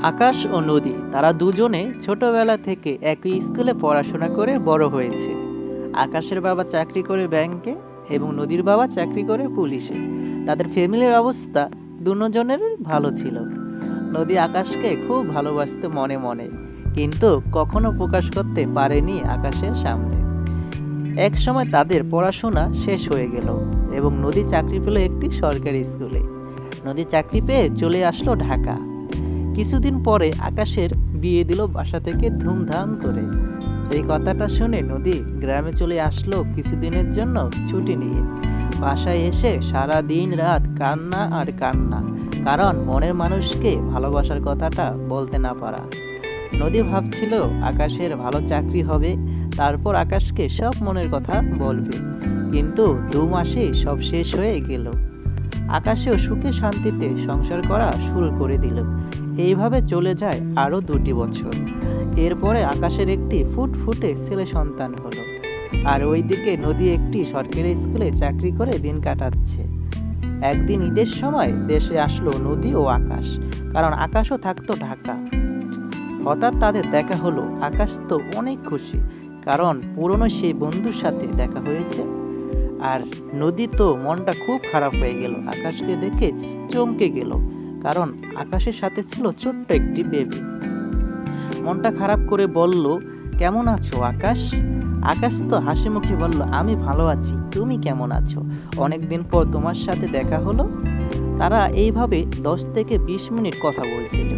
আকাশ ও নদী তারা দুজনে ছোটবেলা থেকে একই স্কুলে পড়াশোনা করে বড় হয়েছে। আকাশের বাবা চাকরি করে ব্যাংকে এবং নদীর বাবা চাকরি করে পুলিশে। তাদের ফ্যামিলির অবস্থা দুজনের ভালো ছিল। নদী আকাশকে খুব ভালোবাসতো মনে মনে, কিন্তু কখনো প্রকাশ করতে পারেনি আকাশের সামনে। এক সময় তাদের পড়াশোনা শেষ হয়ে গেল এবং নদী চাকরি পেল একটি সরকারি স্কুলে। নদী চাকরি পেয়ে চলে আসলো ঢাকা। কিছুদিন পরে আকাশের বিয়ে দিল বাসা থেকে ধুমধাম করে। এই কথাটা শুনে নদী গ্রামে চলে আসলো কিছুদিনের জন্য ছুটি নিয়ে। বাসায় এসে সারা দিন রাত কান্না আর কান্না, কারণ মনের মানুষকে ভালোবাসার কথাটা বলতে না পারা। নদী ভাবছিল আকাশের ভালো চাকরি হবে, তারপর আকাশকে সব মনের কথা বলবে। কিন্তু 2 মাসে সব শেষ হয়ে গেল। আকাশেও সুখে শান্তিতে সংসার করা শুরু করে দিল। এইভাবে চলে যায় আরো 2টি বছর। এরপরে আকাশের একটি ফুটফুটে ছেলে সন্তান হলো, আর ওইদিকে নদী একটি সরকারি স্কুলে চাকরি করে দিন কাটাচ্ছে। একদিন ঈদের সময় দেশে আসলো নদী ও আকাশ, কারণ আকাশও থাকতো ঢাকা। হঠাৎ তাদের দেখা হলো। আকাশ তো অনেক খুশি, কারণ পুরনো সেই বন্ধুর সাথে দেখা হয়েছে। আর নদী তো মনটা খুব খারাপ হয়ে গেল, আকাশকে দেখে চমকে গেল, কারণ আকাশের সাথে ছিল ছোট্ট একটি বেবি। মনটা খারাপ করে বলল, কেমন আছো আকাশ? আকাশ তো হাসি মুখে বলল, আমি ভালো আছি, তুমি কেমন আছো? অনেকদিন পর তোমার সাথে দেখা হলো। তারা এইভাবে 10 থেকে 20 মিনিট কথা বলছিল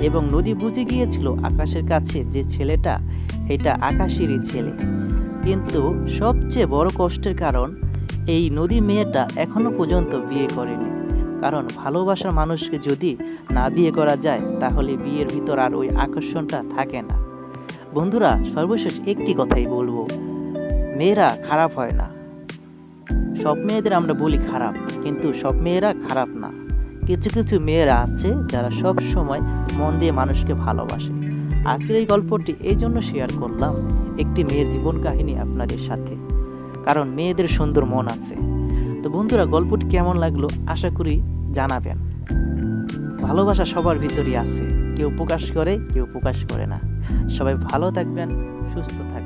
এবং নদী বুঝে গিয়েছিল আকাশের কাছে যে ছেলেটা, এটা আকাশেরই ছেলে। কিন্তু সবচেয়ে বড় কষ্টের কারণ, এই নদী মেয়েটা এখনো পর্যন্ত বিয়ে করেনি। কারণ ভালোবাসার মানুষকে যদি না বিয়ে করা যায়, তাহলে বিয়ের ভিতর আর ওই আকর্ষণটা থাকে না। বন্ধুরা, সর্বশেষ একটি কথাই বলবো, মেয়েরা খারাপ হয় না। সব মেয়েদের আমরা বলি খারাপ, কিন্তু সব মেয়েরা খারাপ না। কিছু কিছু মেয়েরা আছে যারা সব সময় মন দিয়ে মানুষকে ভালোবাসে। আজকের এই গল্পটি এই জন্য শেয়ার করলাম, একটি মেয়ের জীবন কাহিনী আপনাদের সাথে, কারণ মেয়েদের সুন্দর মন আছে। তো বন্ধুরা, গল্পটি কেমন লাগলো আশা করি জানাবেন। ভালোবাসা সবার ভিতরই আছে, কেউ প্রকাশ করে কেউ প্রকাশ করে না। সবাই ভালো থাকবেন, সুস্থ থাকবেন।